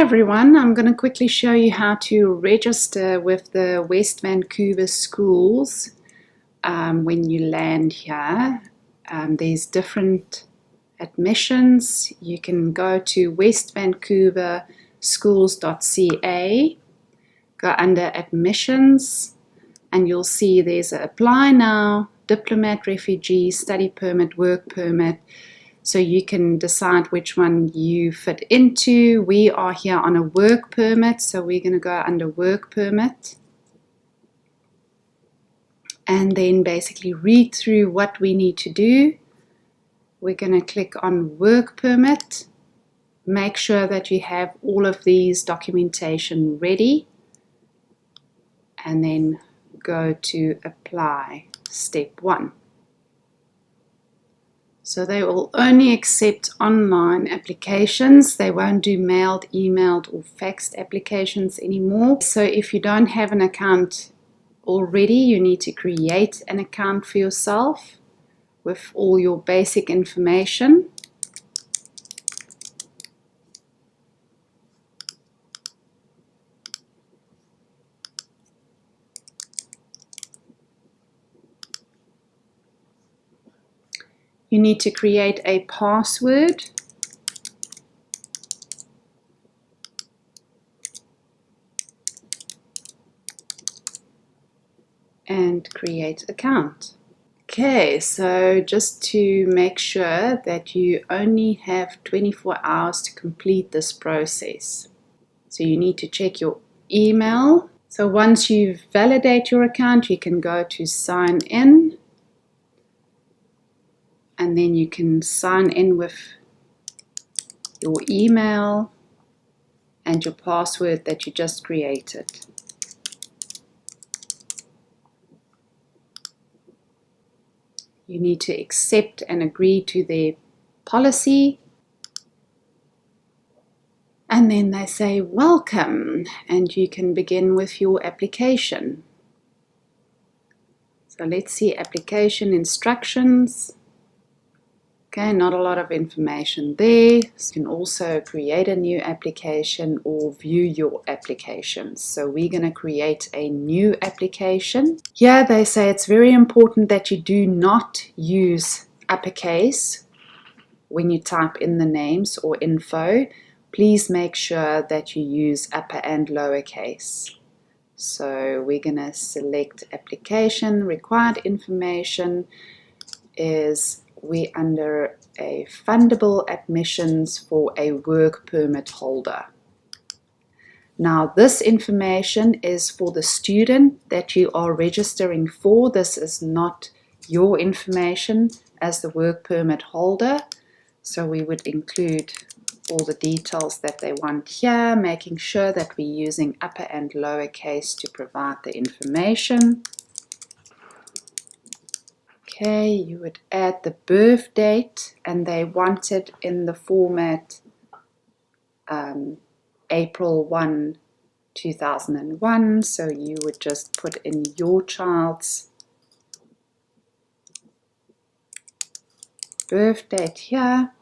everyone, I'm going to quickly show you how to register with the West Vancouver Schools when you land here. There's different admissions. You can go to westvancouverschools.ca, go under admissions, and you'll see there's a apply now, diplomat, refugee, study permit, work permit. So you can decide which one you fit into. We are here on a work permit, so we're going to go under work permit. And then basically read through what we need to do. We're going to click on work permit. Make sure that you have all of these documentation ready. And then go to apply, step 1. So they will only accept online applications. They won't do mailed, emailed, or faxed applications anymore. So if you don't have an account already, you need to create an account for yourself with all your basic information. You need to create a password. And create account. Okay, so just to make sure that you only have 24 hours to complete this process. So you need to check your email. So once you validate your account, you can go to sign in. And then you can sign in with your email and your password that you just created. You need to accept and agree to their policy. And then they say welcome, and you can begin with your application. So let's see application instructions. Okay, not a lot of information there. You can also create a new application or view your applications. So we're going to create a new application. Here they say it's very important that you do not use uppercase when you type in the names or info. Please make sure that you use upper and lowercase. So we're going to select application. Required information is we're under a fundable admissions for a work permit holder. Now this information is for the student that you are registering for. This is not your information as the work permit holder. So we would include all the details that they want here, making sure that we're using upper and lowercase to provide the information. Okay, you would add the birth date, and they want it in the format April 1, 2001. So you would just put in your child's birth date here,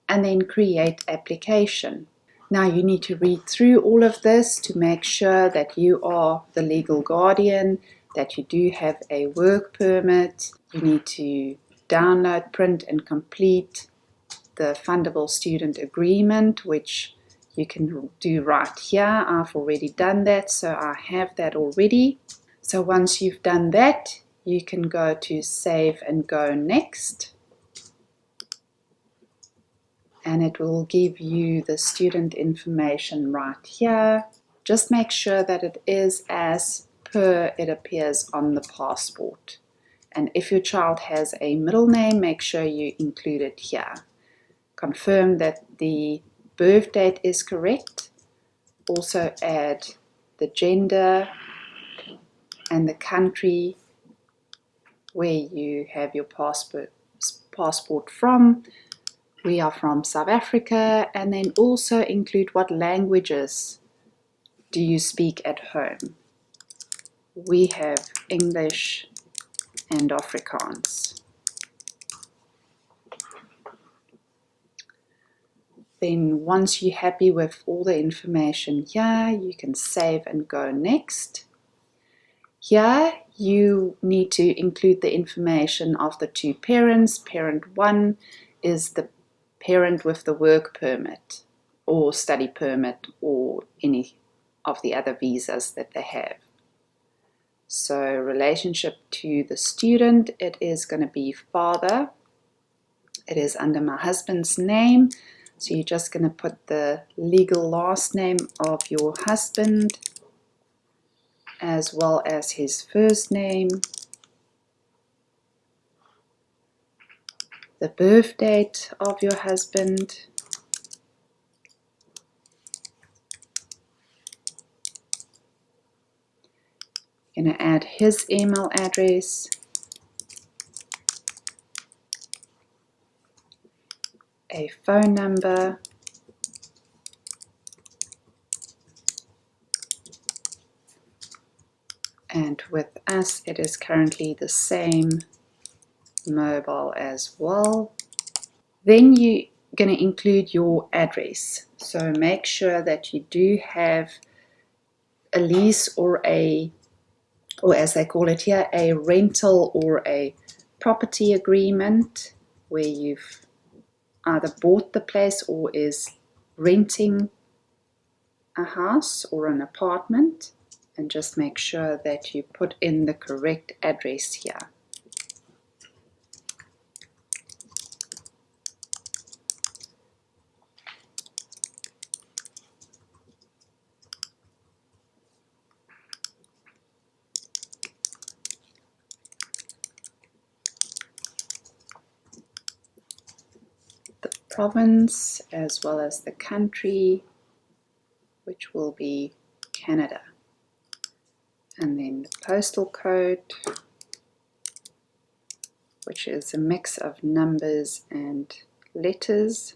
and then create application. Now you need to read through all of this to make sure that you are the legal guardian, that you do have a work permit. You need to download, print, and complete the Fundable Student Agreement, which you can do right here. I've already done that, so I have that already. So once you've done that, you can go to Save and Go Next. And it will give you the student information right here. Just make sure that it is as per it appears on the passport. And if your child has a middle name, make sure you include it here. Confirm that the birth date is correct. Also add the gender and the country where you have your passport from. We are from South Africa, and then also include what languages do you speak at home. We have English and Afrikaans. Then once you're happy with all the information here, you can save and go next. Here you need to include the information of the two parents. Parent 1 is the parent with the work permit or study permit or any of the other visas that they have. So relationship to the student, it is going to be father. It is under my husband's name. So you're just going to put the legal last name of your husband as well as his first name, the birth date of your husband, you're going to add his email address, a phone number, and with us it is currently the same mobile as well. Then you're going to include your address. So make sure that you do have a lease or as they call it here, a rental or a property agreement where you've either bought the place or is renting a house or an apartment, and just make sure that you put in the correct address here. The province as well as the country, which will be Canada. And then the postal code, which is a mix of numbers and letters.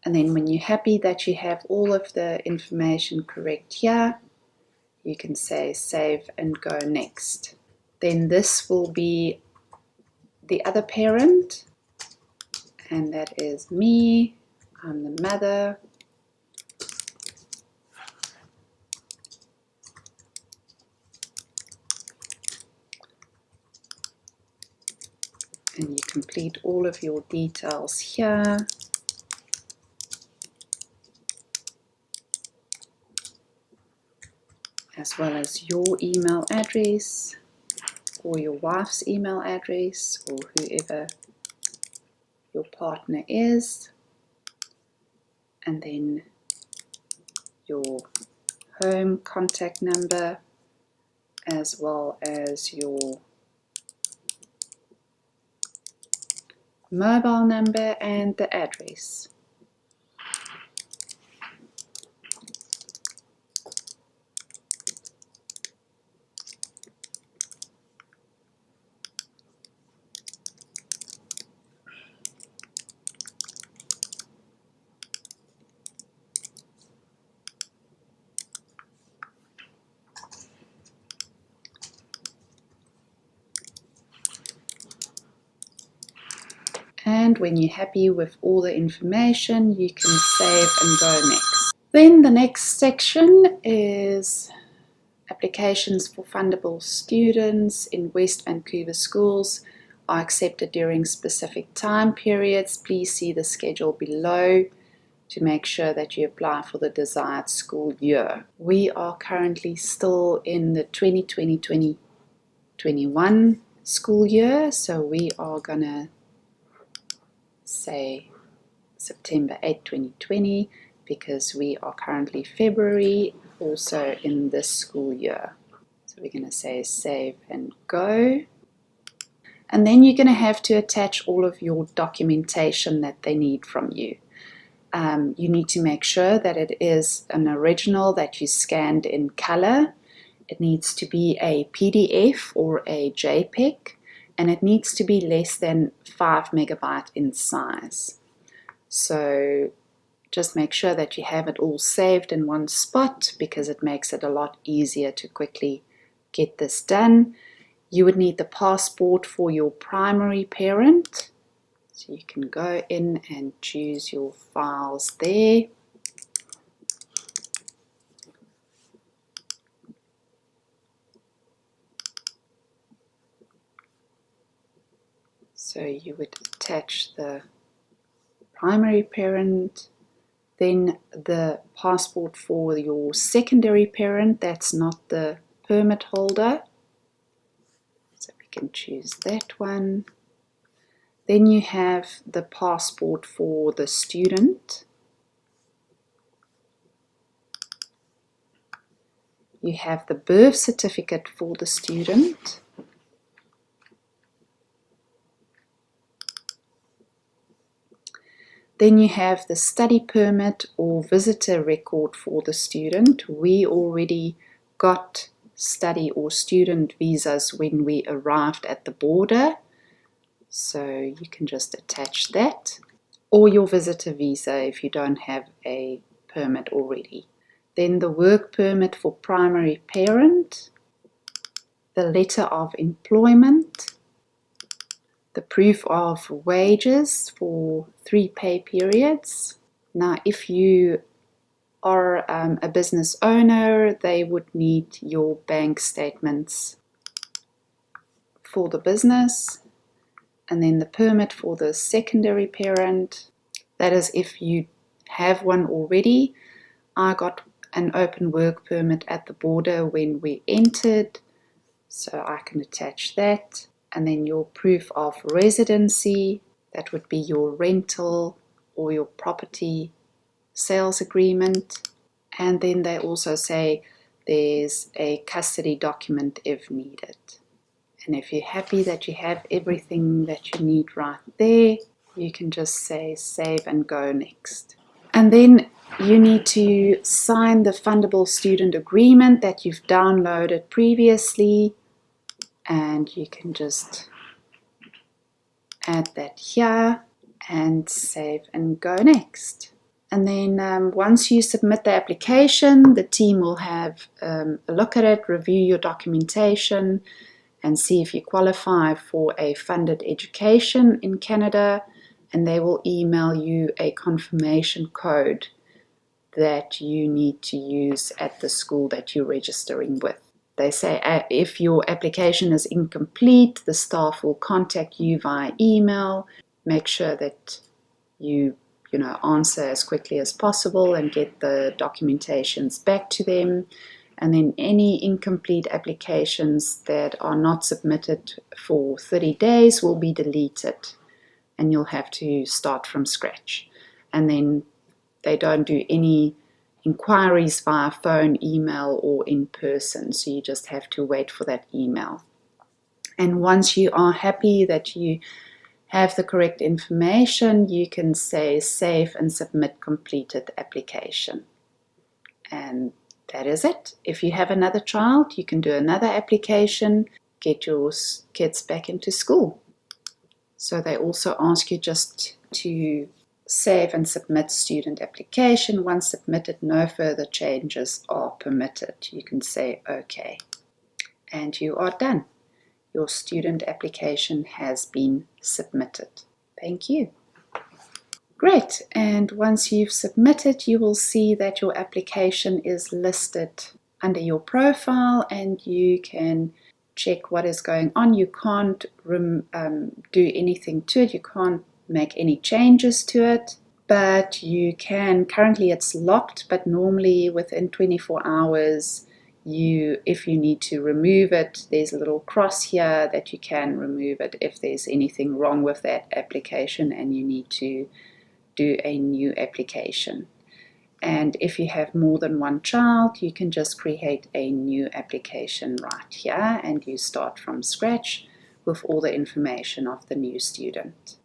And then when you're happy that you have all of the information correct here, you can say save and go next. Then this will be the other parent, and that is me. I'm the mother. And you complete all of your details here. As well as your email address or your wife's email address or whoever your partner is. And then your home contact number as well as your mobile number and the address. And when you're happy with all the information, you can save and go next. Then the next section is applications for fundable students in West Vancouver Schools are accepted during specific time periods. Please see the schedule below to make sure that you apply for the desired school year. We are currently still in the 2020-2021 school year, so we are gonna say September 8, 2020, because we are currently February, also in this school year. So we're going to say save and go. And then you're going to have to attach all of your documentation that they need from you. You need to make sure that it is an original that you scanned in color. It needs to be a PDF or a JPEG, and it needs to be less than 5 megabytes in size. So just make sure that you have it all saved in one spot, because it makes it a lot easier to quickly get this done. You would need the passport for your primary parent, So you can go in and choose your files there. So you would attach the primary parent, then the passport for your secondary parent, that's not the permit holder. So we can choose that one. Then you have the passport for the student. You have the birth certificate for the student. Then you have the study permit or visitor record for the student. We already got study or student visas when we arrived at the border, so you can just attach that, or your visitor visa if you don't have a permit already. Then the work permit for primary parent, the letter of employment, the proof of wages for 3 pay periods. Now, if you are a business owner, they would need your bank statements for the business, and then the permit for the secondary parent. That is if you have one already. I got an open work permit at the border when we entered, so I can attach that. And then your proof of residency, that would be your rental or your property sales agreement. And then they also say there's a custody document if needed. And if you're happy that you have everything that you need right there, you can just say save and go next. And then you need to sign the Fundable Student Agreement that you've downloaded previously, and you can just add that here and save and go next. And then once you submit the application, the team will have a look at it, review your documentation, and see if you qualify for a funded education in Canada, and they will email you a confirmation code that you need to use at the school that you're registering with. They say if your application is incomplete, the staff will contact you via email. Make sure that you answer as quickly as possible and get the documentations back to them. And then any incomplete applications that are not submitted for 30 days will be deleted, and you'll have to start from scratch. And then they don't do any inquiries via phone, email, or in person, so you just have to wait for that email. And once you are happy that you have the correct information, you can say save and submit completed application. And that is it. If you have another child, you can do another application, get your kids back into school. So they also ask you just to save and submit student application. Once submitted, no further changes are permitted. You can say OK. And you are done. Your student application has been submitted. Thank you. Great. And once you've submitted, you will see that your application is listed under your profile, and you can check what is going on. You can't do anything to it. You can't make any changes to it, but you can. Currently it's locked, but normally within 24 hours, if you need to remove it, there's a little cross here that you can remove it if there's anything wrong with that application and you need to do a new application. And if you have more than one child, you can just create a new application right here, and you start from scratch with all the information of the new student.